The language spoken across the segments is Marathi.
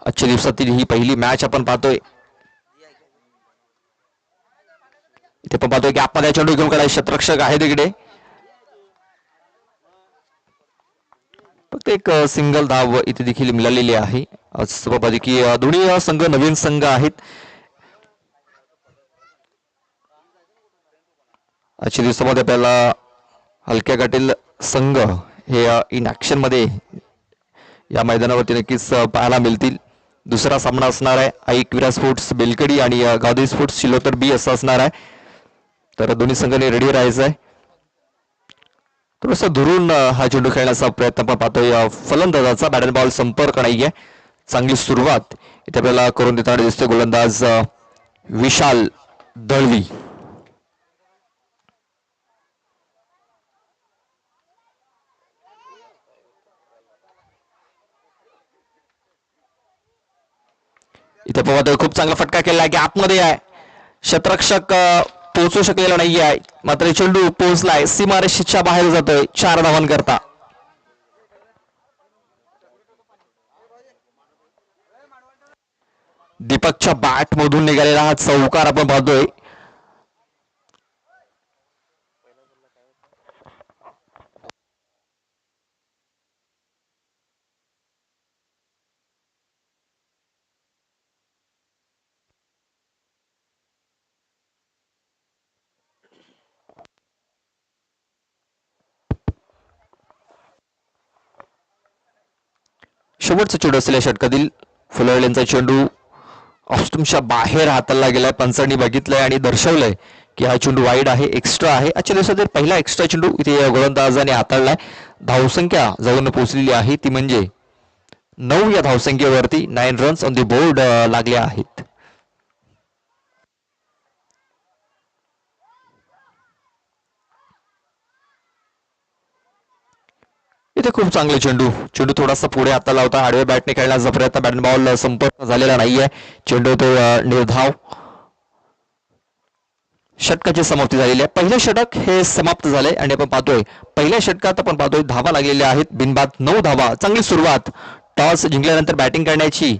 आजच्या दिवसातील ही पहिली मॅच आपण पाहतोय. इथे पण पाहतोय की आपण चेंडू घेऊन काढाय क्षेत्ररक्षक आहे तिकडे. फक्त एक सिंगल धाव इथे देखील मिळालेली आहे. असं की दोन्ही संघ नवीन संघ आहेत. आजच्या दिवसामध्ये आपल्याला हलक्या गटातील संघ हे इन ऍक्शन मध्ये या मैदानावरती नक्कीच पाहायला मिळतील. दुसरा सामना असणार आहे आईक विरा स्पोर्ट्स बेलकडी आणि गावदेवी स्पोर्ट्स शिलोतर बी असा असणार आहे. तर दोन्ही संघाने रेडी राहायचं आहे. थोडंसं दुरून हा चेंडू खेळण्याचा प्रयत्न आपण पाहतोय. फलंदाजाचा बॅट बॉल संपर्क नाहीये. चांगली सुरुवात इथे आपल्याला करून देताना दिसतोय गोलंदाज विशाल दळवी. इथे पाहतोय खूप चांगला फटका केला आहे की आतमध्ये आहे. क्षेत्ररक्षक पोहोचू शकलेला नाही आहे. मात्र चेंडू पोहोचलाय सीमारेषेच्या बाहेर जातोय 4 धावांकरता. दीपकच्या बॅट मधून निघालेला हा चौकार आपण पाहतोय. शेवटचा चेंडू असलेल्या षटकातील फुलवलेंचा चेंडू ऑस्टमच्या बाहेर हाताला गेलाय. पंचांनी बघितलंय आणि दर्शवलंय की हा चेंडू वाईड आहे, एक्स्ट्रा आहे. आजच्या दिवसातील पहिला एक्स्ट्रा चेंडू इथे गोलंदाजाने हाताळलाय. धावसंख्या जवळ पोहोचलेली आहे ती म्हणजे 9 या धावसंख्येवरती 9 रन्स ऑन द बोर्ड लागले आहेत. इथे खूप चांगले चेंडू चेंडू थोडासा पुढे हाताला होता. आडव्या बॅटने खेळण्याचा प्रयत्न बॅट बॉल संपर्क झालेला नाहीये. चेंडू तो निर्धाव. षटकाची समाप्ती झालेली आहे. पहिलं षटक हे समाप्त झालंय आणि आपण पाहतोय पहिल्या षटकात आपण पाहतोय धावा लागलेल्या आहेत बिनबाद 9 धावा. चांगली सुरुवात. टॉस जिंकल्यानंतर बॅटिंग करण्याची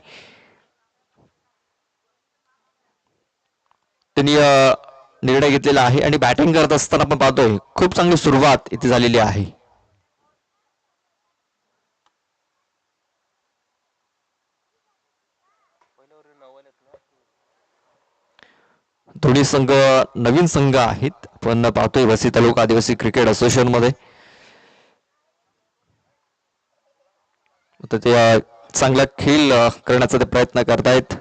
त्यांनी निर्णय घेतलेला आहे आणि बॅटिंग करत असताना आपण पाहतोय खूप चांगली सुरुवात इथे झालेली आहे. दोन्ही संघ नवीन संघ आहेत. आपण पाहतोय वसई तालुका आदिवासी क्रिकेट असोसिएशन मध्ये. ते चांगला खेळ करण्याचा ते प्रयत्न करतायत.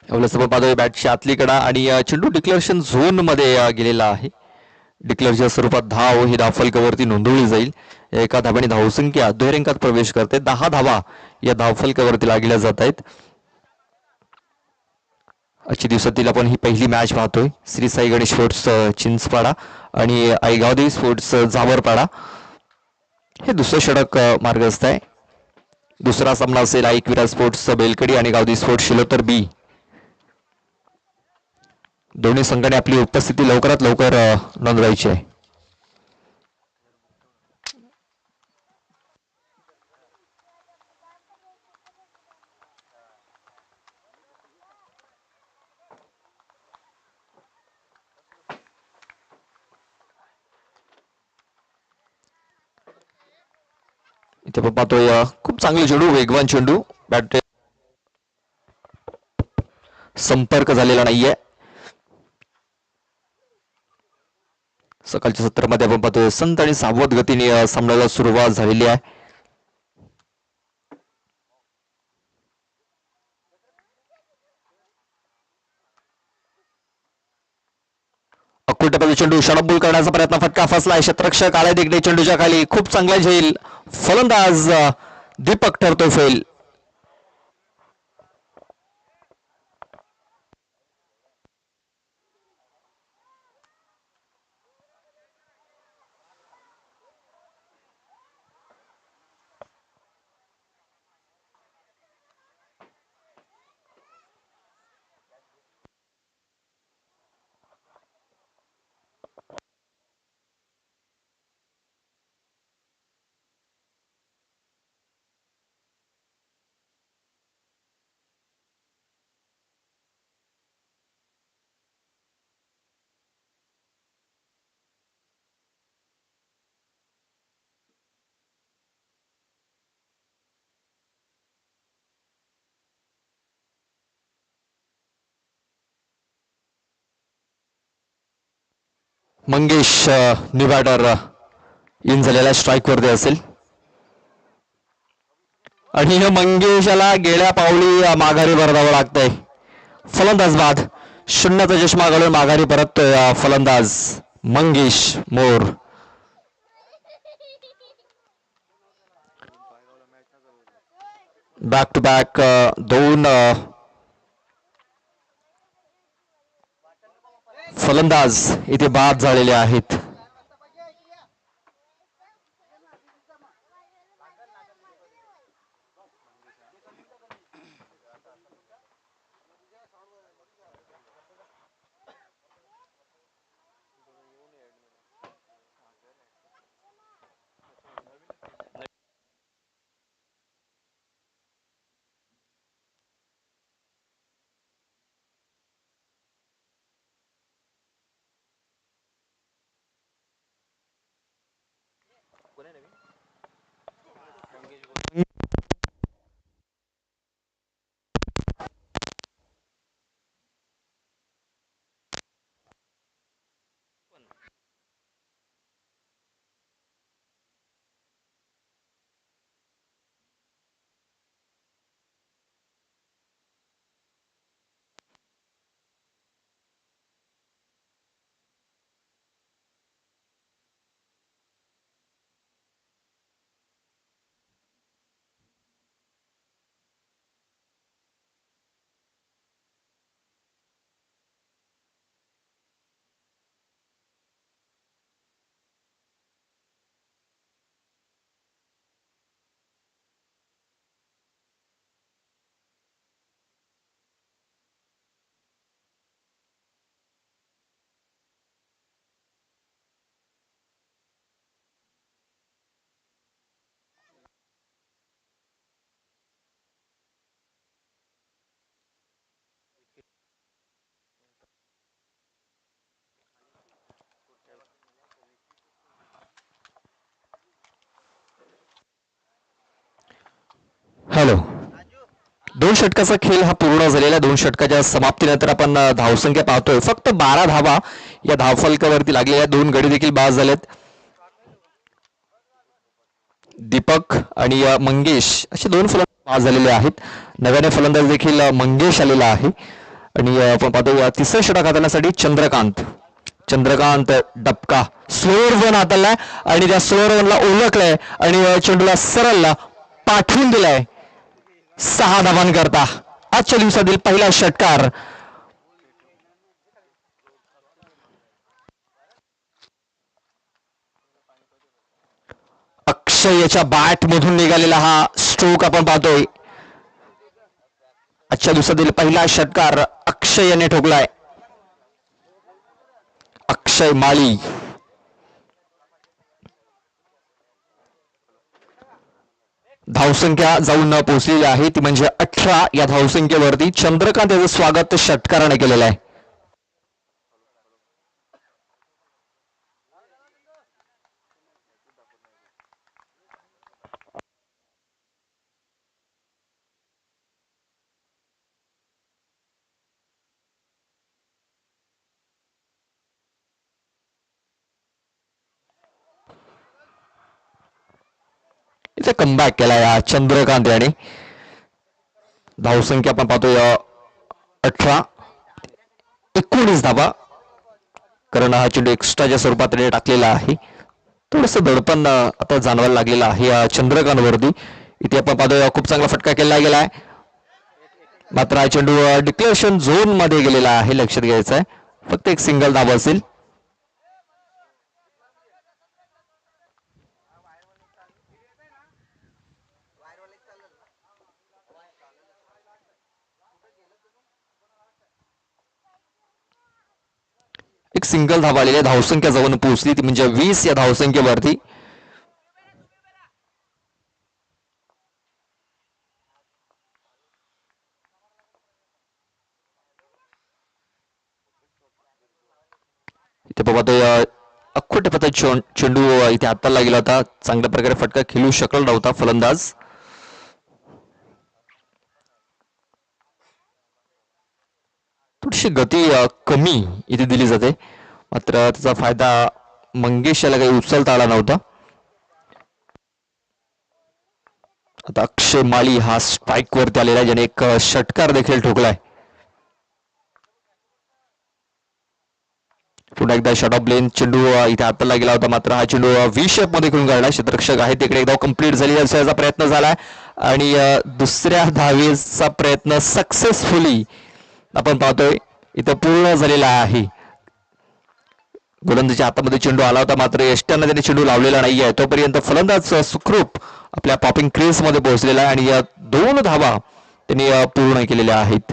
पाहतोय बॅटची आतली कडा आणि चेंडू डिक्लेरेशन झोन मध्ये गेलेला आहे. डिक्लेअरच्या स्वरूपात धाव ही धावफलकावरती नोंदवली जाईल. एका धाब्याने धावसंख्या दुहेरी प्रवेश करते. 10 धावा या धावफलकावरती लागल्या जात आहेत. आजच्या दिवसातील आपण ही पहिली मॅच पाहतोय. श्री साई गणेश स्पोर्ट्स चिंचपाडा आणि आईगावदेवी स्पोर्ट्स जावरपाडा हे दुसरं षटक मार्गस्थ आहे. दुसरा सामना असेल आईक विरा स्पोर्ट्स बेलकडी आणि गावदेवी स्पोर्ट्स शिलोतर बी. दोन्ही संघाने आपली उपस्थिती लवकरात लवकर नोंदवायची आहे. इथे आपण पाहतोय खूप चांगले चेंडू, वेगवान चेंडू. बॅट संपर्क झालेला नाहीये. सकाळच्या सत्रामध्ये आपण पाहतोय संत आणि सावध गतीने सामन्याला सुरुवात झालेली आहे. अकुलटप्प्याचा चेंडू षडबूल करण्याचा प्रयत्न. फटका फसलाय. क्षेत्ररक्षक आलाय तिकडे चेंडूच्या खाली. खूप चांगला झेल. फलंदाज दीपक ठरतोय fail. Mangesh new batter in झालेल्या स्ट्राईक वरती असेल आणि मंगेशाला गेल्या पावली माघारी परतावं लागतंय. फलंदाज बाद, शून्याचा चष्मा घालून माघारी परततोय फलंदाज मंगेश मोर. बॅक टू बॅक दोन फलंदाज इथे बाद झालेले आहेत. हॅलो. दोन षटकाचा खेळ हा पूर्ण झालेला. दोन षटकाच्या समाप्तीनंतर आपण धावसंख्या पाहतोय. फक्त 12 धावा या धावफलकावरती लागलेल्या. दोन गडी देखील बाद झालेत. दीपक आणि मंगेश असे दोन फलंदाज बाद झालेले आहेत. नव्याने फलंदाज देखील मंगेश आलेला आहे. आणि आपण पाहतो या तिसऱ्या षटक हाताळण्यासाठी चंद्रकांत डबका स्लोअर वन हाताळलाय आणि त्या स्लोअर वनला ओळखलंय आणि चेंडूला सरळ पाठवून दिलाय 6 धावांकरता. आजच्या दिवसातील पहिला षटकार. अक्षय याच्या बॅट मधून निघालेला हा स्ट्रोक आपण पाहतोय. आजच्या दिवसातील पहिला षटकार अक्षय याने ठोकलाय. अक्षय माळी. धावसंख्या जाऊन पोहोचलेली आहे ती म्हणजे 18. या धावसंख्येवरती चंद्रकांत याचं स्वागत षटकाराने केलेलं आहे. इथे कमबॅक केला या चंद्रकांत याने. धावसंख्या आपण पाहतोय 18. 19 धावा, कारण हा चेंडू एक्स्ट्राच्या स्वरूपात त्याने टाकलेला आहे. थोडस दडपण आता जाणवायला लागलेलं आहे या चंद्रकांत वरती. इथे आपण पाहतोय खूप चांगला फटका केला गेलाय. मात्र हा चेंडू डिक्लेरेशन झोन मध्ये गेलेला आहे. लक्षात घ्यायचं आहे फक्त एक सिंगल धावा असेल. एक सिंगल धावा आलेली. धावसंख्या जाऊन पोहोचली ती म्हणजे 20 या धावसंख्येवरती. इथे बाबा तो अख्खोटे पता चेंडू इथे हाताला गेला होता. चांगल्या प्रकारे फटका खेळू शकला नव्हता फलंदाज. थोडीशी गती कमी इथे दिली जाते. मात्र त्याचा फायदा मंगेश याला काही उचलता आला नव्हता. आता अक्षय माळी हा स्ट्राईक वरती आलेला आहे, ज्याने एक षटकार देखील ठोकलाय. पुन्हा एकदा शॉट ऑफ ब्लेन चेंडू इथे हाताला गेला होता, मात्र हा चेंडू व्ही शेप मध्ये खेळून काढला. क्षेत्ररक्षक आहे तिकडे एकदा कंप्लीट झाली असल्याचा प्रयत्न झालाय आणि दुसऱ्या धावेचा प्रयत्न सक्सेसफुली आपण पाहतोय इथं पूर्ण झालेला आहे. गोलंदाजीच्या हातामध्ये चेंडू आला होता, मात्र यष्ट्यानं त्याने चेंडू लावलेला नाहीये. तोपर्यंत फलंदाज सुखरूप आपल्या पॉपिंग क्रेज मध्ये पोहोचलेला आहे आणि या 2 धावा त्यांनी पूर्ण केलेल्या आहेत.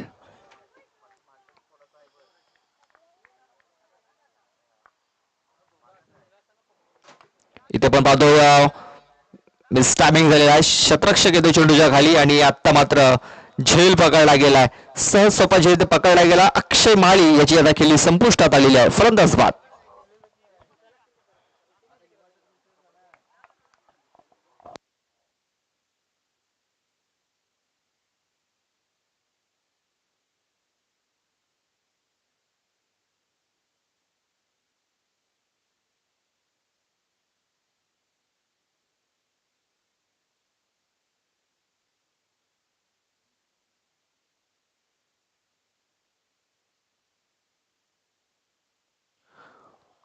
इथे पण पाहतोय मिस टायमिंग झालेला आहे. शतरक्षक येतो चेंडूच्या खाली आणि आता मात्र झेल पकडला गेलाय. सहज सोपा झेल पकडला गेला. अक्षय माळी याची आता खेळी संपुष्टात आलेली आहे. फलंदाज बाद.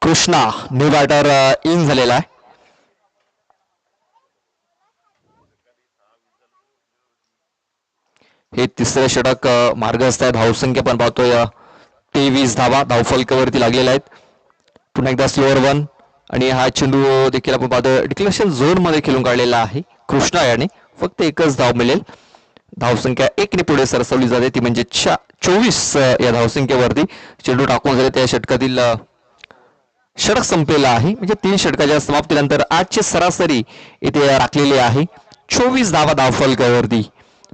कृष्णा न्यू बॅटर इन झालेला आहे. हे तिसरे षटक मार्गस्थ आहे. धावसंख्या पण पाहतोय 23 धावा धावफलकावरती लागलेल्या आहेत. पुन्हा एकदा स्लोअर वन आणि हा चेंडू देखील आपण पाहतोय डिक्लेरेशन झोन मध्ये खेळून काढलेला आहे. कृष्णा याने फक्त एकच धाव मिळेल. धावसंख्या 1 ने पुढे सरसवली जाते, ती म्हणजे 24 या धावसंख्येवरती चेंडू टाकून झाले. त्या षटकातील षटक संपलेला आहे, म्हणजे 3 षटकाच्या समाप्तीनंतर आजची सरासरी इथे राखलेली आहे 24 धावा धावफलकावरती.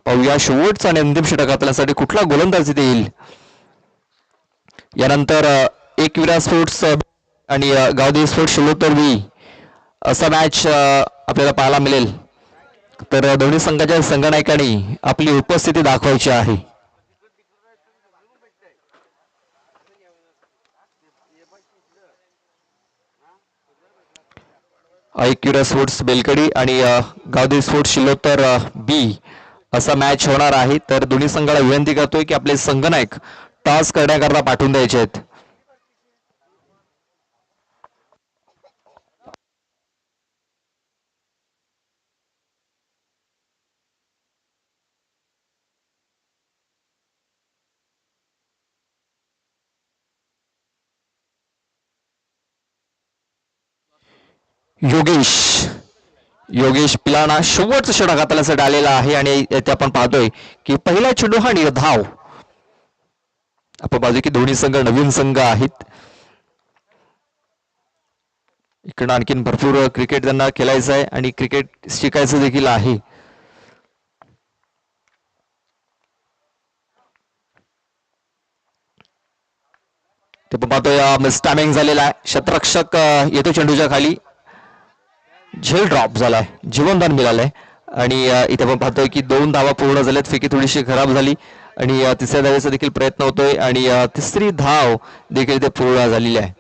पाहूया शेवटचा आणि अंतिम षटक आपल्यासाठी कुठला गोलंदाज इथे येईल. यानंतर एक विराट स्पोर्ट्स आणि गावदेवी स्पोर्ट्स शिलोत्तर बी असा मॅच आपल्याला पाहायला मिळेल. तर दोन्ही संघाच्या संघनायकांनी आपली उपस्थिती दाखवायची आहे. ऐक्युरा स्पोर्ट्स बेलकडी आणि गावदेवी स्पोर्ट्स शिलोत्तर बी असा मॅच होणार आहे. तर दोन्ही संघाला विनंती करतोय की आपले संघनायक टॉस करण्याकरता पाठवून द्यायचे आहेत. योगेश योगेश पिलाना शेवटचं षटक हाताला आलेला आहे आणि इथे आपण पाहतोय की पहिला चेंडू हा निर्धाव. आपण पाहतोय की दोन्ही संघ नवीन संघ आहेत. इकडं आणखीन भरपूर क्रिकेट त्यांना खेळायचं आहे आणि क्रिकेट शिकायचं देखील आहे. ते पण पाहतोय मिस टायमिंग झालेला आहे. शतरक्षक येतो चेंडूच्या खाली. झेल ड्रॉप झालाय, जीवनदान मिळालंय आणि इथे आपण पाहतोय की 2 धावा पूर्ण झाल्यात. फेकी थोडीशी खराब झाली आणि तिसऱ्या धावेचा देखील प्रयत्न होतोय आणि तिसरी धाव देखील इथे पूर्ण झालेली आहे.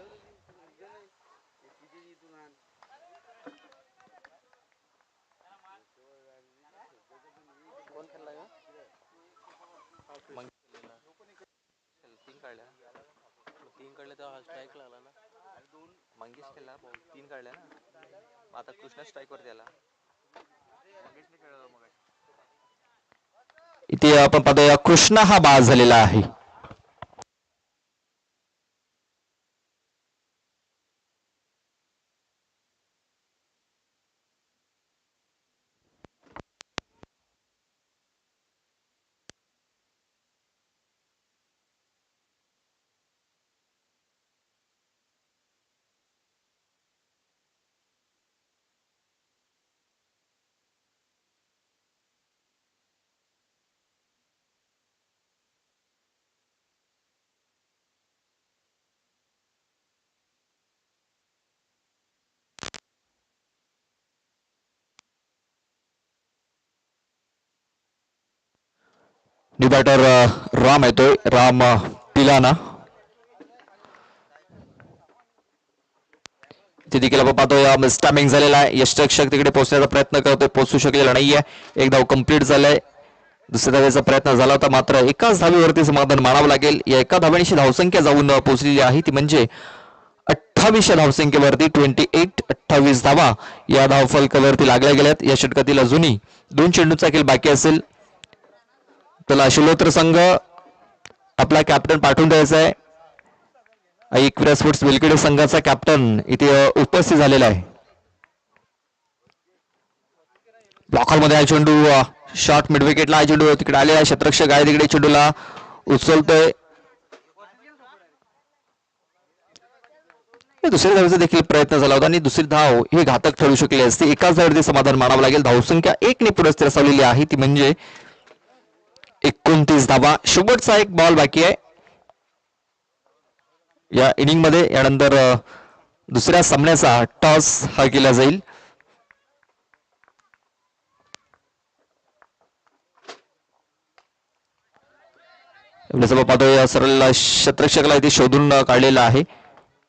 आता कृष्णा स्ट्राईक वरती आला. इथे आपण पाहतोय कृष्णा हा बाद झालेला आहे. न्यू बॅटर राम येतोय. राम पिलाना ते देखील आपण पाहतोय स्टॅमिंग झालेला आहे. यष्टरक्षक तिकडे पोहोचण्याचा प्रयत्न करतोय, पोहोचू शकलेला नाहीये. एक धाव कंप्लीट झालाय. दुसऱ्या धावेचा प्रयत्न झाला होता, मात्र एकाच धावेवरती समाधान मानावं लागेल. या एका धावेची धावसंख्या जाऊन पोहोचलेली आहे, ती म्हणजे 28 धावसंख्येवरती 28 धावा या धावफलकावरती लागल्या गेल्यात. या षटकातील अजूनही 2 चेंडूचा खेळ बाकी असेल. त्याला शिलोत्र संघ आपला कॅप्टन पाठवून द्यायचा आहे. एकविरा स्पोर्ट्स वेलखेडे संघाचा कॅप्टन इथे उपस्थित झालेला आहे. ब्लॉक मध्ये हा चेंडू शॉर्ट मिड विकेटला हा चेंडू तिकडे आलेला. क्षेत्ररक्षक आहे तिकडे चेंडूला उचलतोय. दुसऱ्या धावेचा देखील प्रयत्न झाला होता आणि दुसरी धाव ही घातक ठरू शकली असते. एकाच धावेवरती समाधान मानावं लागेल. धावसंख्या 1 ने पुढे स्थिरवलेली आहे, ती म्हणजे 29 धावा. शेवटचा एक बॉल बाकी आहे या इनिंग मध्ये. यानंतर दुसऱ्या सामन्याचा टॉस हा केला जाईल. पाहतोय सरळ क्षेत्ररक्षकाला इथे शोधून काढलेला आहे.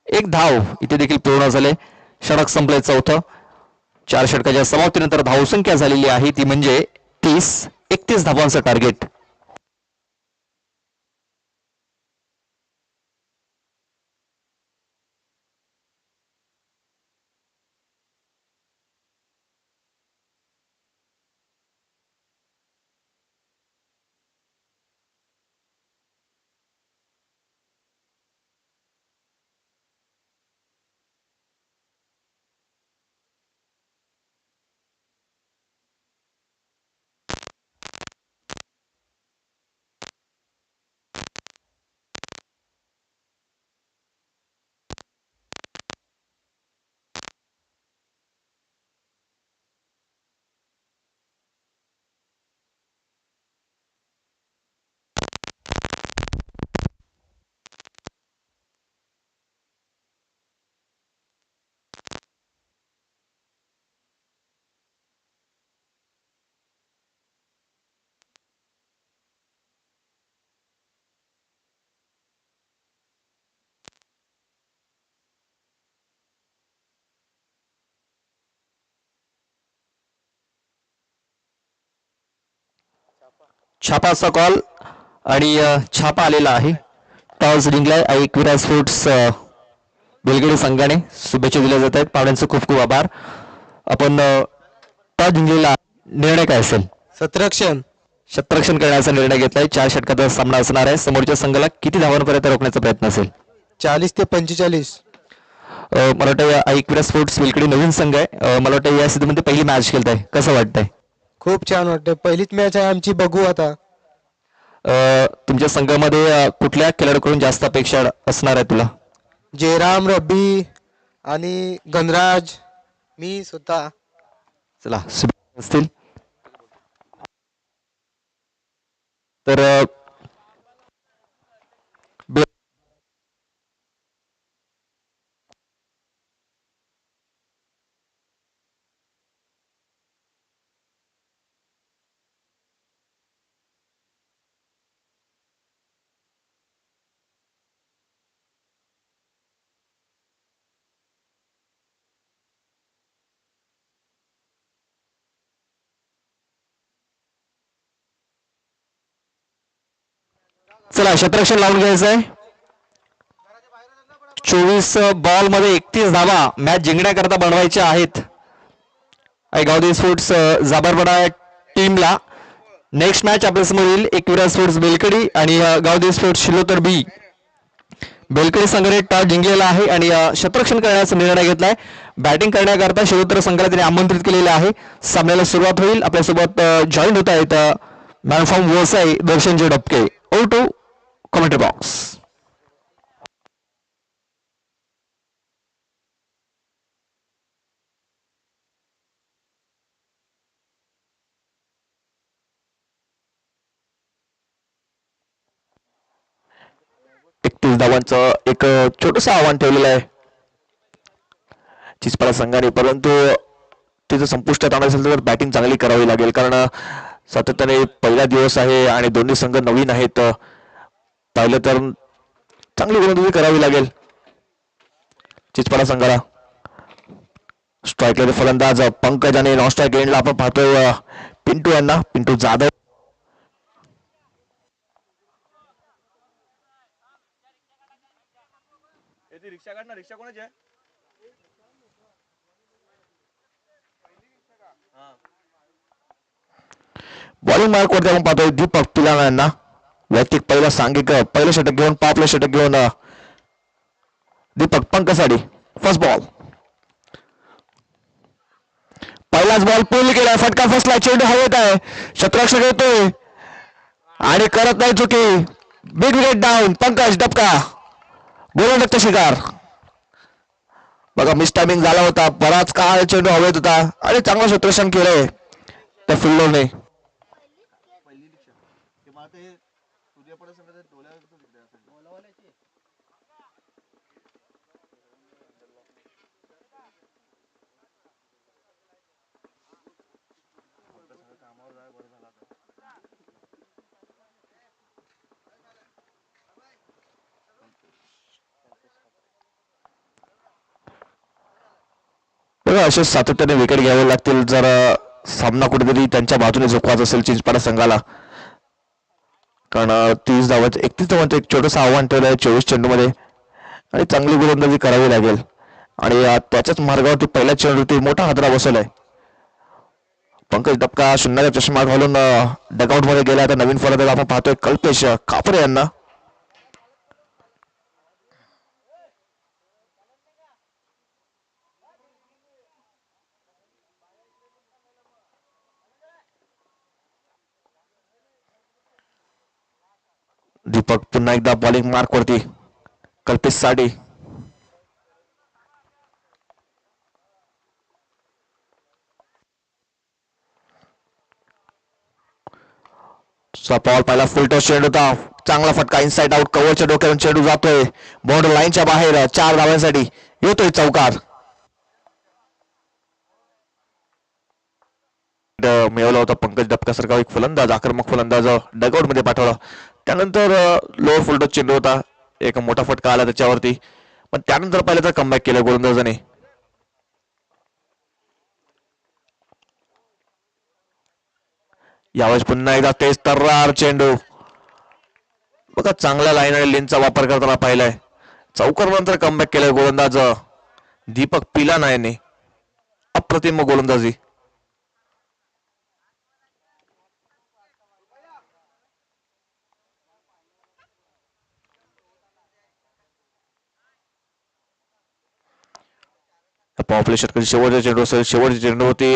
एक धाव इथे देखील पूर्ण झाले. षटक संपले चौथं. 4 षटकाच्या समाप्तीनंतर धावसंख्या झालेली आहे, ती म्हणजे 31 धावांचं टार्गेट. छापाचा कॉल आणि छापा आलेला आहे. टॉस जिंकलाय एकविरा स्पोर्ट्स बेलगेडे संघाने. शुभेच्छा दिल्या जात आहेत. पाहुण्यांचे खूप खूप आभार. आपण टॉस जिंकलेला निर्णय काय असेल? क्षेत्ररक्षण करण्याचा निर्णय घेतलाय. 4 षटकाचा सामना असणार आहे. समोरच्या संघाला किती धावांपर्यंत रोखण्याचा प्रयत्न असेल? 40 ते 45. मला वाटतं एकविरा स्पोर्ट्स बेलगेडे नवीन संघ आहे. मला वाटतं या सीझनमध्ये पहिली मॅच खेळताय, कसं वाटतंय? खूप छान वाटतं. पहिलीच मॅच आहे आमची, बघू आता. तुमच्या संघामध्ये कुठल्या खेळाडूकडून जास्त अपेक्षा असणार आहे तुला? जयराम, रब्बी आणि गणराज, मी स्वतः. चला असतील तर चला क्षेत्ररक्षण लावून घ्यायचं आहे. 24 बॉल मध्ये 31 धावा मॅच जिंकण्याकरता बनवायच्या आहेत गावदेवी स्पोर्ट्स जाबरपडा टीमला. नेक्स्ट मॅच आपल्या समोर येईल एकविरा स्पोर्ट्स बेलकडी आणि गावदेवी स्पोर्ट्स शिलोतर बी. बेलकडी संघाने टॉस जिंकलेला आहे आणि क्षेत्ररक्षण करण्याचा निर्णय घेतलाय. बॅटिंग करण्याकरता शिलोतर संघाला त्यांनी आमंत्रित केलेले आहे. सामन्याला सुरुवात होईल. आपल्यासोबत जॉईन होत आहेत मॅन फ्रॉम व्यवसाय दर्शनजी डबके. ओ टू कमेंट्री बॉक्स. धावांचं एक छोटस आव्हान ठेवलेलं आहे चिचपाडा संघाने, परंतु तिचं संपुष्टात आणायचं असेल तर बॅटिंग चांगली करावी लागेल. कारण सातत्याने पहिला दिवस आहे आणि दोन्ही संघ नवीन आहेत. पाहिलं तर चांगली गोलंदाजी करावी लागेल चिचपाडा संघाला. स्ट्राईकला फलंदाज पंकज आणि नॉन स्ट्राईक एंडला आपण पाहतोय पिंटू यांना, पिंटू जाधव. बॉलिंग मार्क वरती आपण पाहतोय दीपक पिलाना यांना. वैयक्तिक पहिला सांघिक पहिलं षटक घेऊन पापलं षटक घेऊन दीपक पंकसाठी फर्स्ट बॉल. पहिलाच बॉल पूल केलाय, फटका फसला, चेंडू हवेत आहे, क्षेत्ररक्षक येतोय आणि करत नाही चुकी. Big wicket down. Pankaj Dabka गोलंदाज शिकार. बघा मिस टायमिंग झाला होता, बराच काळ चेंडू हवेत होता आणि चांगलं क्षेत्ररक्षण केलंय त्या फिल्डरने. बघा असे सातत्याने विकेट घ्यावे लागतील जर सामना कुठेतरी त्यांच्या बाजूने झोकवायचा असेल चिंचपाडा संघाला. कारण 30 धावांचं 31 धावांचं एक छोटंसं आव्हान ठेवलं आहे 24 चेंडूमध्ये आणि चांगली गोलंदाजी करावी लागेल. आणि त्याच्याच मार्गावरती पहिल्या चेंडूवरती मोठा हादरा बसवलाय. पंकज डबका शून्याचा चष्मा घालून डगआउट मध्ये गेला. आता नवीन फलंदाज आपण पाहतोय कल्पेश कापरे यांना. दीपक पुन्हा एकदा बॉलिंग मार्क वरती कल्पेश साडे. बॉल पहिला फुल टॉस चेंडू होता, चांगला फटका इनसाइड आउट, कव्हरच्या डोक्यावरून चेंडू जातोय बाउंड्री लाईनच्या बाहेर. 4 धावांसाठी येतोय चौकार. मिळवला होता पंकज डबका सारखा एक फलंदाज, आक्रमक फलंदाज डगआउट मध्ये पाठवला. त्यानंतर लोअर फुल टॉस चेंडू होता, एक मोठा फटका आला त्याच्यावरती, पण त्यानंतर पहिल्यांदा कमबॅक केलं गोलंदाजाने. यावेळेस पुन्हा एकदा तेज तर्रार चेंडू. बघा चांगल्या लाईन आणि लेनचा वापर करताना पाहिलाय. चौकार नंतर कमबॅक केलाय गोलंदाज दीपक पिलाना याने. अप्रतिम गोलंदाजी. पॉप्युलर षटकाची शेवटचे चेंडू असेल, शेवटचे चेंडूवरती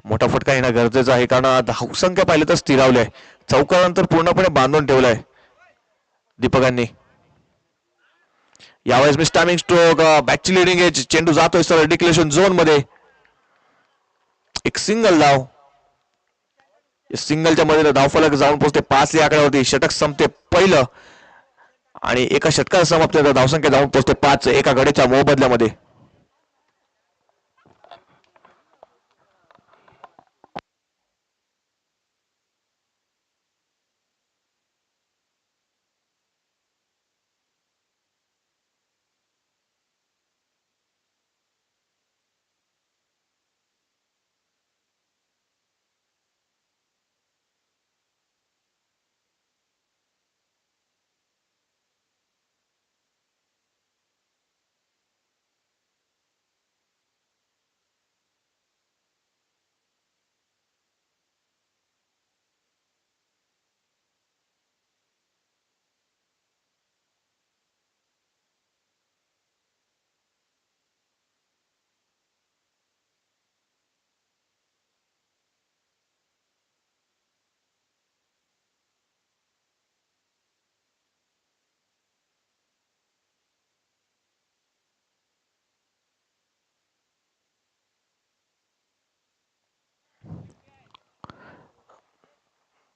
मोठा फटका येणं गरजेचं आहे कारण धावसंख्या पाहिलं तर स्थिरावली. चौकानंतर पूर्णपणे बांधून ठेवलाय दीपकांनी. यावेळेस मिस टायमिंग स्ट्रोक, बॅकची लिडिंग एज, चेंडू जातोय सर डिक्लेरेशन झोन मध्ये. एक सिंगल धाव, सिंगलच्या मध्ये धावफलक जाऊन पोहोचते 5 या आकड्यावरती. षटक संपते पहिलं आणि एका षटकात समाप्त धावसंख्या जाऊन पोहोचते 5 एका गड्याच्या मोबदल्यामध्ये.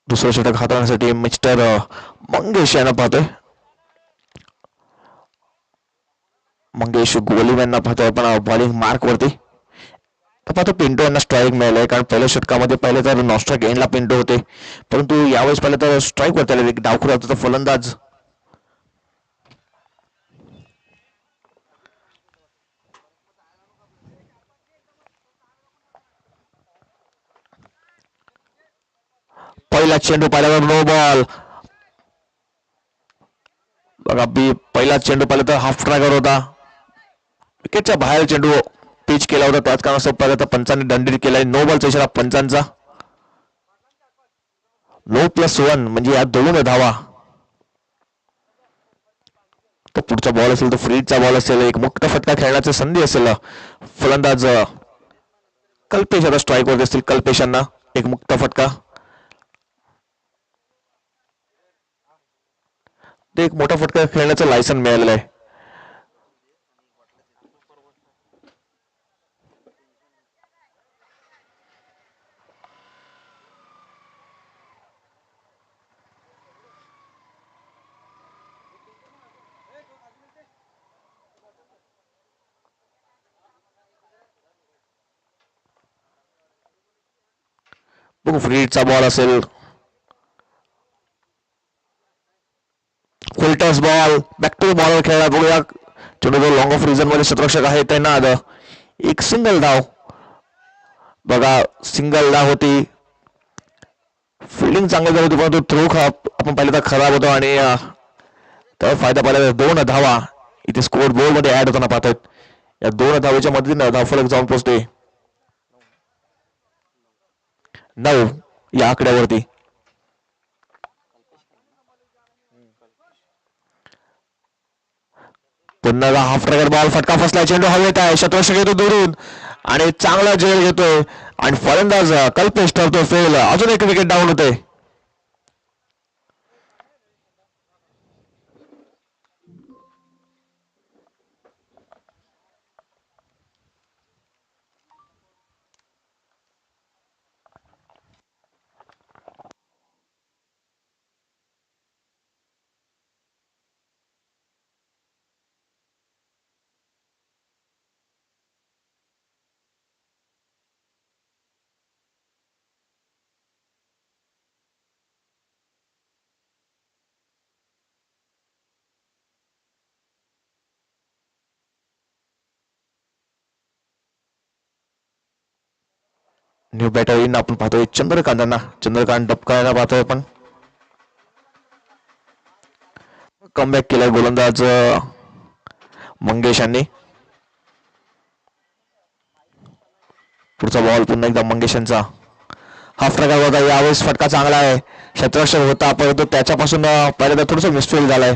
दुसरं षटक हाताळण्यासाठी मिस्टर मंगेश यांना पाहतोय. मंगेश गोलीम यांना पाहतोय आपण बॉलिंग मार्क वरती. पाहतो पिंटो यांना स्ट्राईक मिळालाय कारण पहिल्या षटकामध्ये पहिले तर नॉन स्ट्राईक एंडला पिंटो होते, परंतु यावेळेस पहिले तर स्ट्राईक वरती आले. डावखुरा होता फलंदाज. पहिला चेंडू पाहिल्यावर नो बॉल. बघा पहिला चेंडू पाहिला तर हाफ ट्रॅकर होता, विकेटच्या बाहेर चेंडू पिच केला होता, त्याच कारणास्तव पाहिलं तर पंचांनी दंडित केलाय. नो बॉलचा इशारा पंचांचा. 9+1 म्हणजे या दोन धावा. तर पुढचा बॉल असेल तो फ्रीजचा बॉल असेल, एक मुक्त फटका खेळण्याची संधी असेल. फलंदाज कल्पेश आता स्ट्राईक वरती असतील. कल्पेशांना एक मुक्त फटका, ते एक मोठा फटका खेळण्याचं लायसन मिळालेलं आहे. बघू फ्रीजचा बॉल असेल, फुलटॉस बॉल, बॅक टू बॉलवर खेळला. बघूया चेंडू जो लॉंग ऑफ रिझन मध्ये शतरक्षक आहे त्यांना आलं. एक सिंगल धाव. बघा सिंगल धाव होती, फिल्डिंग चांगली झाली होती, परंतु थ्रो आपण पाहिलं तर खराब होतो आणि त्यावर फायदा पाहिला. 2 धावा इथे स्कोर बोर्ड मध्ये ऍड होताना पाहतोय. या 2 धावेच्या मदतीने धावफलक जाऊन पोहोचते 9 या आकड्यावरती. पुन्हा हाफ ट्रॅकर बॉल, फटका फसला, चेंडू हवेत आहे, शतरक्षक येतो दुरून आणि चांगला झेल घेतोय आणि फलंदाज कल्पेश ठरतो फेल. अजून एक विकेट डाऊन होते. न्यू बॅटर इन आपण पाहतोय चंद्रकांतांना. चंद्रकांत डबकायला पाहतोय आपण. कमबॅक केलाय गोलंदाज मंगेश यांनी. पुढचा बॉल पुन्हा एकदा मंगेश यांचा. हाफ ट्रॅकर होता, यावेळेस फटका चांगला आहे, शतरक्षक होता परंतु त्याच्यापासून पाहिलं तर थोडंसं मिसफील झालाय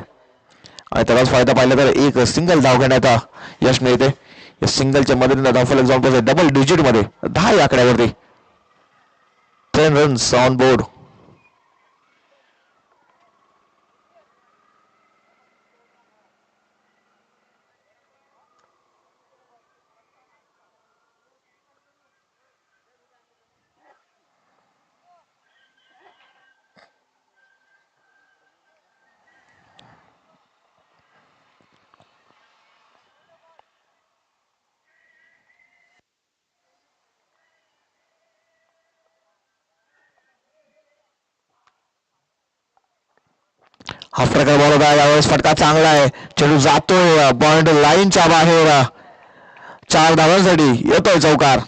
आणि त्यालाच फायदा पाहिला तर एक सिंगल धाव घेण्याचा यश मिळते. या सिंगलच्या मदतीने धावफलक जाऊन पोहोचते डबल डिजिट मध्ये 10 या आकड्यावरती. 10 runs on board. Half tracker ball होता, यावेळेस फटका चांगला आहे, चेंडू जातोय पॉइंट लाईनच्या बाहेर. 4 धावांसाठी येतोय चौकार.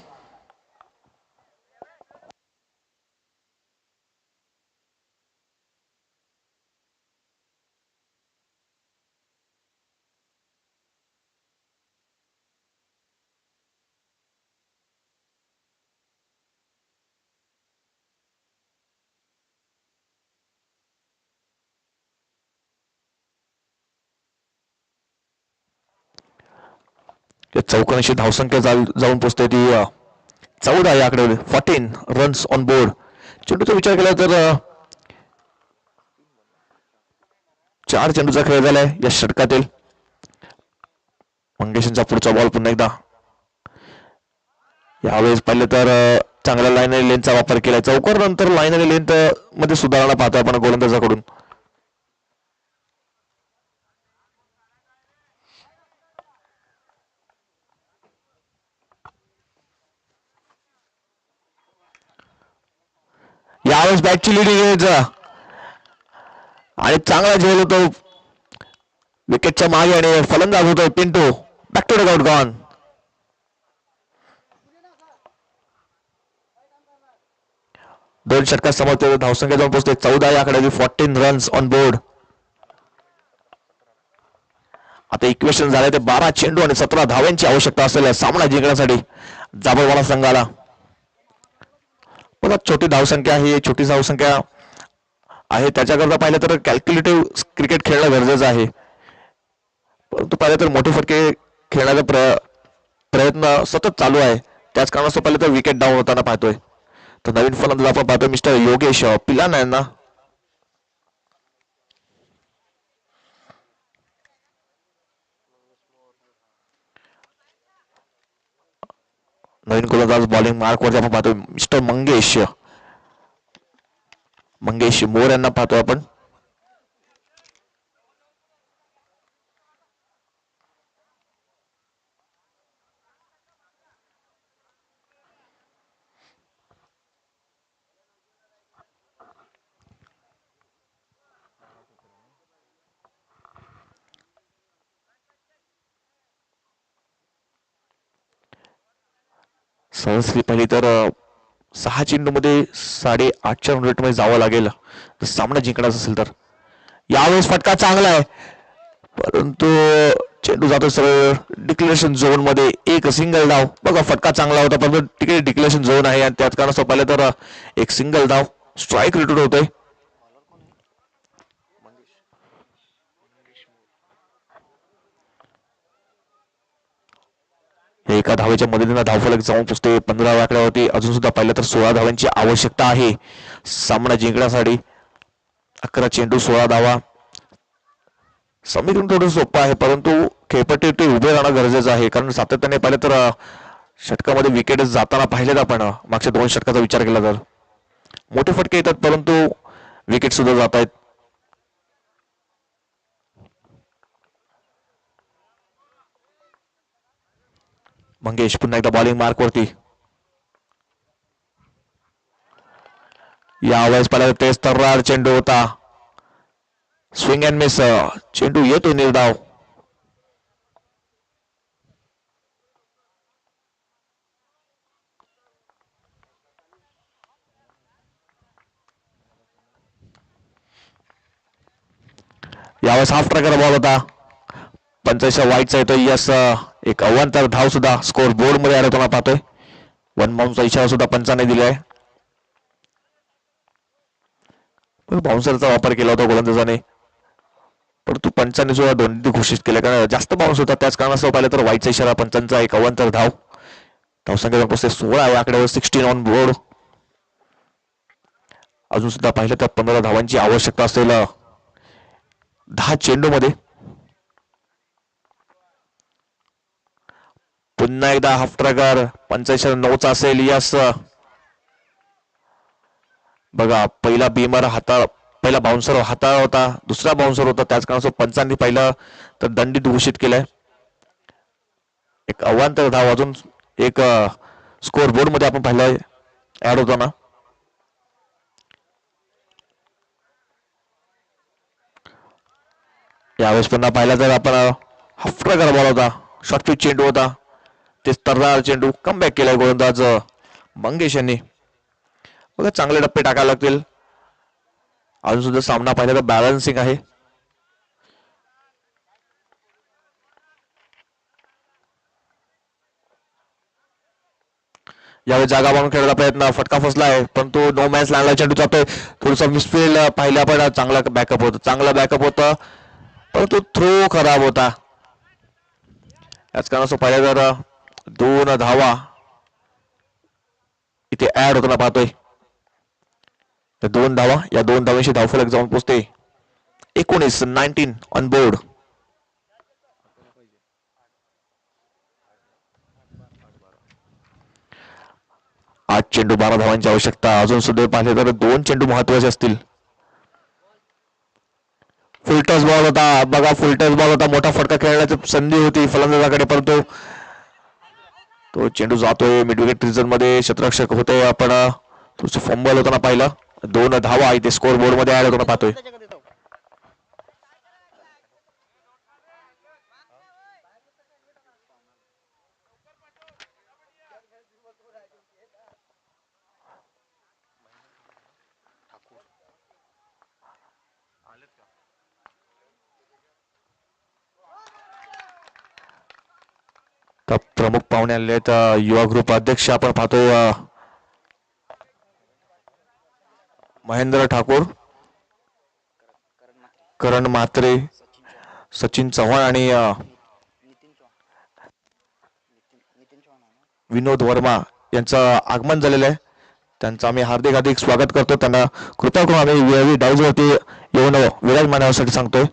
चौकोनाशी धावसंख्या जाऊन पोचते ती 14 या आकडे. 14 रन्स ऑन बोर्ड. चेंडूचा विचार केला तर 4 चेंडूचा खेळ झालाय या षटकातील. मंगेशांचा पुढचा बॉल पुन्हा एकदा. यावेळेस पाहिलं तर चांगल्या लाईन आणि लेनचा वापर केलाय. चौकार नंतर लाईन आणि लेंथ मध्ये सुधारणा पाहतोय आपण गोलंदाजाकडून. यावेळेस बॅटची लिडिंग घ्यायचं आणि चांगला झेल होतो विकेटच्या मागे आणि फलंदाज होतोय Pintu. Back to dugout gone. दोन षटकासमोर ते धावसंख्या जाऊन पोहोचते 14 या आकड्याची 14 रन्स ऑन बोर्ड. आता इक्वेशन झाले ते 12 चेंडू आणि 17 धावांची आवश्यकता असेल सामना जिंकण्यासाठी जाबरवाला संघाला. बघा छोटी धावसंख्या ही छोटी धावसंख्या आहे त्याच्याकरता पाहिलं तर कॅल्क्युलेटिव्ह क्रिकेट खेळणं गरजेचं आहे. परंतु पाहिलं तर मोठे फटके खेळण्याचा प्रयत्न सतत चालू आहे. त्याच कारणास्तव पाहिलं तर विकेट डाऊन होताना पाहतोय. तर नवीन फलंदाज आपण पाहतोय मिस्टर योगेश पिलान यांना. नवीन गोलंदाज बॉलिंग मार्क वरती आपण पाहतोय मिस्टर मंगेश मोर यांना पाहतोय आपण. सहजली पहिली तर 6 चेंडूमध्ये 8.5 रन रेटमध्ये जावं लागेल तर सामना जिंकण्याचा असेल तर. यावेळेस फटका चांगला आहे परंतु चेंडू जातो सरळ डिक्लेरेशन झोन मध्ये. एक सिंगल धाव. बघा फटका चांगला होता परंतु तिकडे डिक्लेरेशन झोन आहे आणि त्याच कारणास्तव पाहिलं तर एक सिंगल धाव स्ट्राईक रिटर्न होतोय. एका धावेच्या मदतीने धावफलक जाऊन पुसते 15 आकड्यावरती. अजून सुद्धा पाहिलं तर 16 धावांची आवश्यकता आहे सामना जिंकण्यासाठी. 11 चेंडू 16 धावा. समीकरण थोडं सोपं आहे परंतु खेळपट्टी ते उभे राहणं गरजेचं आहे कारण सातत्याने पाहिलं तर षटकामध्ये विकेट जाताना पाहिलेत आपण मागच्या 2 षटकाचा विचार केला तर मोठे फटके येतात परंतु विकेट सुद्धा जात आहेत. मंगेश पुन्हा एकदा बॉलिंग मार्क वरती. यावेळेस पाहिलं तेच तर्रार चेंडू होता. Swing and miss. चेंडू येतो निर्धाव. यावेळेस हाफ ट्रॅकर बॉल होता. पंचायतच्या वाईटचा येतोय. यस एक अवांतर धाव सुद्धा स्कोर बोर्ड मध्ये ऍड होताना पाहतोय. वन बाउन्सचा इशारा सुद्धा पंचाने दिलाय. बाउन्सरचा वापर केला होता गोलंदाजाने परंतु पंचाने सुद्धा दोन्ही घोषित केले कारण जास्त बाउन्स होता त्याच कारणास्तव पाहिलं तर वाईटचा इशारा पंचांचा. एक अवांतर धाव. धावसंख्या 16 या आकड्यावर 16 ऑन बोर्ड. अजून सुद्धा पाहिलं तर 15 धावांची आवश्यकता असेल 10 चेंडू मध्ये. पुन्हा एकदा हाफ ट्रॅकर 85-9चा असेल. यस बघा पहिला बाउन्सर हाताळा होता. दुसरा बाउन्सर होता त्याच कारणास्तव पंचांनी पहिला तर दंडित घोषित केलाय. एक अवांतर धाव अजून एक स्कोर बोर्ड मध्ये आपण पाहिलं ऍड होताना. यावेळेस पुन्हा पाहिला तर आपण हाफ ट्रॅकर बॉल होता. शॉर्ट पिच चेंडू होता. ते तर्रार चेंडू कमबॅक केलाय गोलंदाज मंगेश यांनी. बघा चांगले टप्पे टाकायला लागतील. अजून सुद्धा सामना पाहिला तर बॅलन्सिंग आहे. यावेळी जागा बांधून खेळायचा प्रयत्न. फटका फसला आहे परंतु नो मॅच लँडला चेंडू जातोय. थोडस मिसफिल्ड पाहिलं आपण. चांगला बॅकअप होतं परंतु थ्रो खराब होता. याच कारणास्तव पाहिलं तर 2 धावा इथे ऍड होताना पाहतोय. तर 2 धावा. या 2 धावांशी धावफलक जाऊन पोहोचते 19 ऑन बोर्ड. 8 चेंडू 12 धावांची आवश्यकता. अजून सुद्धा पाहिले तर 2 चेंडू महत्वाचे असतील. फुलटॉस बॉल होता. बघा फुलटॉस बॉल होता. मोठा फटका खेळण्याची संधी होती फलंदाजाकडे परंतु तो चेंडू जातोय मिडविकेट रिजन मध्ये. क्षेत्ररक्षक होते आपण थोडस फंबल होताना पाहिलं. 2 धावा इथे स्कोर बोर्ड मध्ये ऍड होताना पाहतोय. तर प्रमुख पाहुणे आलेले आहेत युवा ग्रुप अध्यक्ष आपण पाहतो महेंद्र ठाकूर, करण म्हात्रे, सचिन चव्हाण आणि विनोद वर्मा यांचं आगमन झालेलं आहे. त्यांचं आम्ही हार्दिक हार्दिक स्वागत करतो. त्यांना कृपया करून आम्ही वेळी डाऊजवरती येऊन विराजमान होण्यासाठी सांगतोय.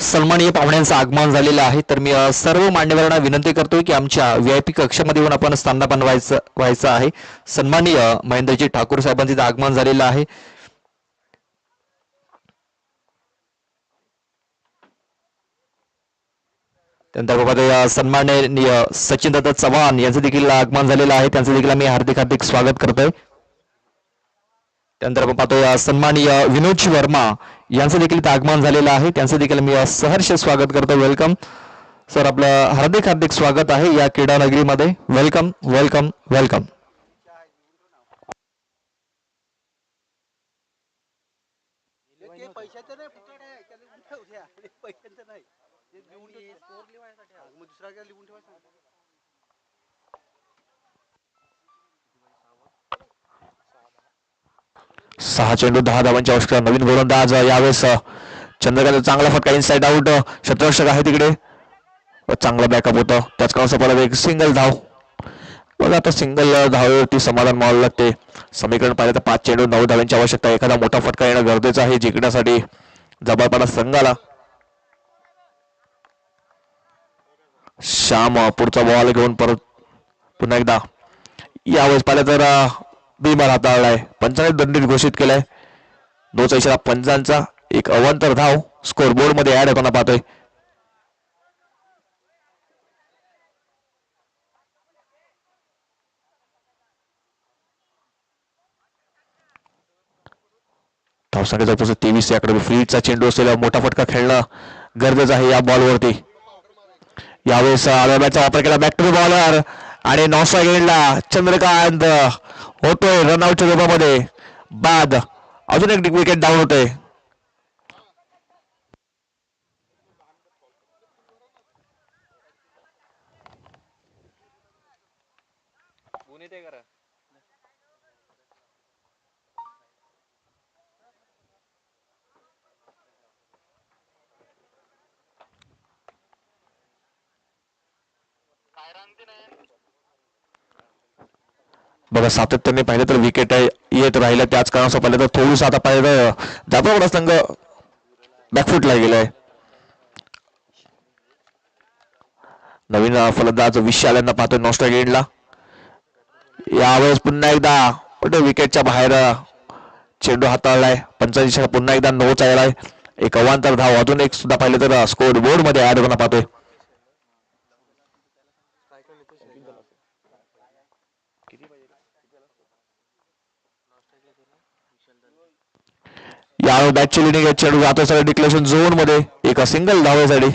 सन्माननीय पाहुण्यांचं आगमन झालेलं आहे. तर मी सर्व मान्यवरांना विनंती करतोय की आमच्या VIP कक्षामध्ये येऊन आपण स्थानपान व्हायचं आहे. सन्माननीय महेंद्रजी ठाकूर साहेबांचं आगमन झालेलं आहे. त्यानंतर सन्माननीय सचिनदादा चव्हाण यांचं देखील आगमन झालेलं आहे. त्यांचं देखील आम्ही हार्दिक हार्दिक स्वागत करतोय. त्यानंतर आपण पाहतो सन्माननीय विनोदजी वर्मा यांचं देखील इथं आगमन झालेलं आहे. त्यांचं देखील मी सहर्ष स्वागत करतो. वेलकम सर, आपलं हार्दिक हार्दिक स्वागत आहे या क्रीडा नगरीमध्ये. Welcome welcome welcome. सहा चेंडू 10 धावांच्या आवश्यकता. नवीन गोलंदाज यावेळेस चंद्रकांत चांगला फटका इनसाइड आउट. क्षेत्ररक्षक आहे तिकडे, चांगला बॅकअप होतं. त्याच काळात एक सिंगल धाव. बघा आता सिंगल धावेवरती समाधान मानावं लागते. समीकरण पाहिलं तर 5 चेंडू 9 धावांची आवश्यकता. एखादा मोठा फटका येणं गरजेचं आहे जिंकण्यासाठी जबाबदार संघाला. श्याम पुढचा बॉल घेऊन परत पुन्हा एकदा यावेळेस पाहिलं तर बिमार हाताळलाय. पंचाने दंडित घोषित केलाय. 2चा इशारा पंचांचा. एक अवांतर धाव स्कोर बोर्ड मध्ये ऍड होताना पाहतोय. धावसंख्या 23 याकडे फ्रीचा चेंडू असलेला मोठा फटका खेळणं गरजेचं आहे या बॉलवरती. यावेळेस आलोब्याचा वापर केला. बॅक टू बॉलर आणि नॉसा गेडला चंद्रकांत होतोय रनआउटच्या रूपामध्ये बाद. अजून एक विकेट डाऊन होते. बघा सातत्याने पाहिलं तर विकेट येत राहिलं. त्याच कारणाचं पाहिलं तर थोडंसं आता पाहिलं जाधव संघ बॅकफुटला गेलाय. नवीन फलंदाज विशाल यांना पाहतोय नॉस्ट्रा गेंडला. यावेळेस पुन्हा एकदा विकेटच्या बाहेर चेंडू हाताळलाय. पंचांची पुन्हा एकदा 9 चाललाय. एक अवांतर धाव अजून एक सुद्धा पाहिलं तर स्कोर बोर्ड मध्ये ऍड होणं पाहतोय. यावेळी बॅटची लिडिंग चेंडू जातो सगळं डिक्लेरेशन झोन मध्ये. एका सिंगल धावेसाठी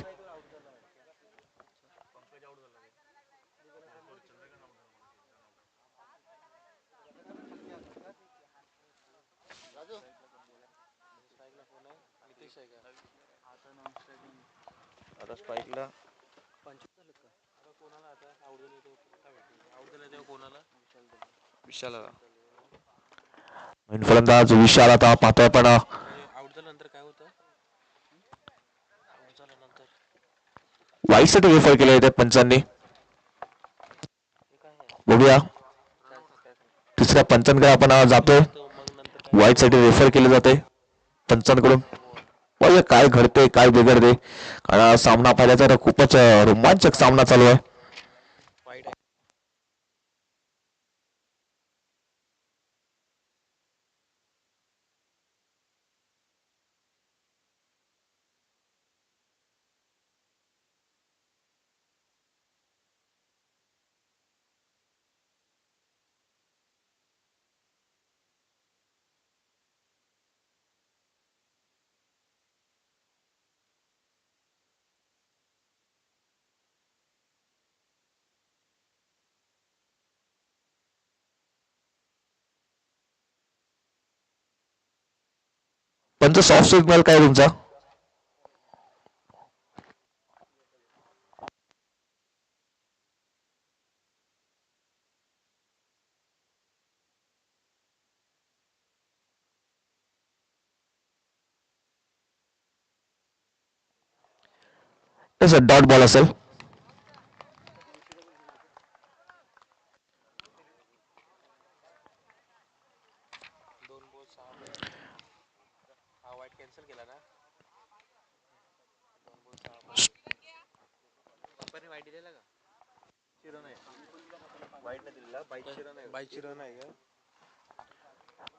फलंदाज विशाल आता पाहतोय पण वाईट साठी रेफर केले त्या पंचांनी. बघूया तिसऱ्या पंचांकडे आपण जातोय. वाईट साठी रेफर केले जाते पंचांकडून. बघूया काय घडते काय बिघडते. कारण सामना पाहिला तर खूपच रोमांचक सामना चालू आहे. पंच सॉफ्ट सिग्नल काय तुमचा? तसं डॉट बॉल असेल.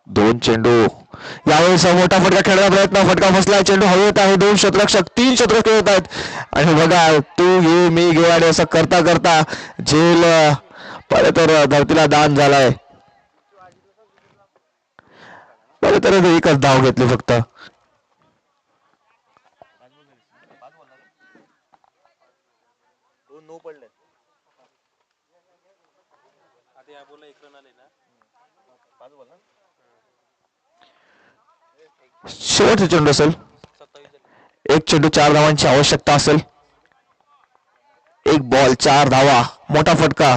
दोन चेंडू यावेळेस मोठा फटका खेळण्याचा प्रयत्न, फटका फसला, चेंडू हवेत आहे. दोन शतरक्षक, तीन शतक खेळत आहेत आणि बघा तू घे मी घे आणि असं करता करता झेल पहिले तर धरतीला दान झालाय. पहिले तर एकच धाव घेतली फक्त. शेवटचा चेंडू असेल. एक चेंडू 4 धावांची आवश्यकता असेल. एक बॉल 4 धावा, मोठा फटका.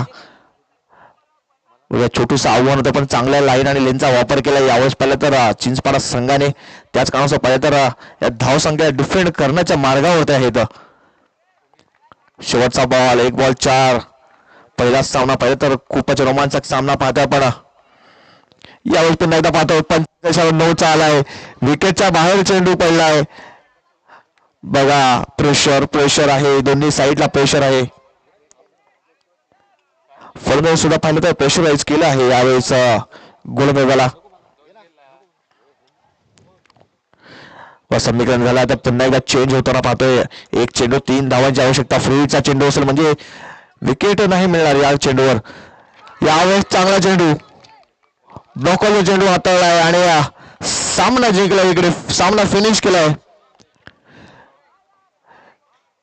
छोटूसा आव्हान होतं पण चांगल्या लाईन आणि लेनचा वापर केला यावेळेस. पहिल्या तर चिंचपाडा संघाने त्याच कारणास्तव पहिल्या तर या धावसंख्या डिफेंड करण्याच्या मार्गावरती आहेत. शेवटचा बॉल, एक बॉल 4. पहिलाच सामना, पहिला तर खूपच रोमांचक सामना पाहतोय आपण यावेळेस. पुन्हा एकदा पाहतो 9 आलाय. विकेटच्या बाहेर चेंडू पडलाय. बघा प्रेशर प्रेशर आहे, दोन्ही साईडला प्रेशर आहे. फलंदाज सुद्धा पाहिलं तर प्रेशराईज केलं आहे यावेळेस गोलंदाजाला. समीकरण झालं आता पुन्हा एकदा चेंज होताना पाहतोय. एक चेंडू 3 धावांची आवश्यकता. फ्रीचा चेंडू असेल म्हणजे विकेट नाही मिळणार या चेंडूवर. यावेळेस चांगला चेंडू, नॉकआउटचा चेंडू हाताळलाय आणि सामना जिंकला. इकडे सामना फिनिश केलाय.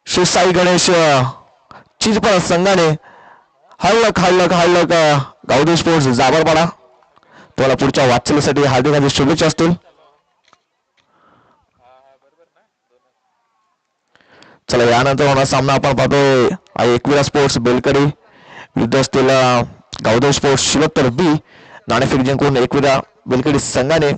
श्री साई गणेश चिंचपाडा संघाने हल्लक हल्लक हल्लक. गावदेव स्पोर्ट्स जाबरपाडा तुम्हाला पुढच्या वाटचालीसाठी हार्दिक हार्दिक शुभेच्छा असतील. चला यानंतर होणार सामना आपण पाहतोय एकविरा स्पोर्ट्स बेलकडी विरुद्ध असलेला गावदेव स्पोर्ट्स शिलोत्तर बी. नाणेफेक जिंकून एकविरा बेलकडी संघाने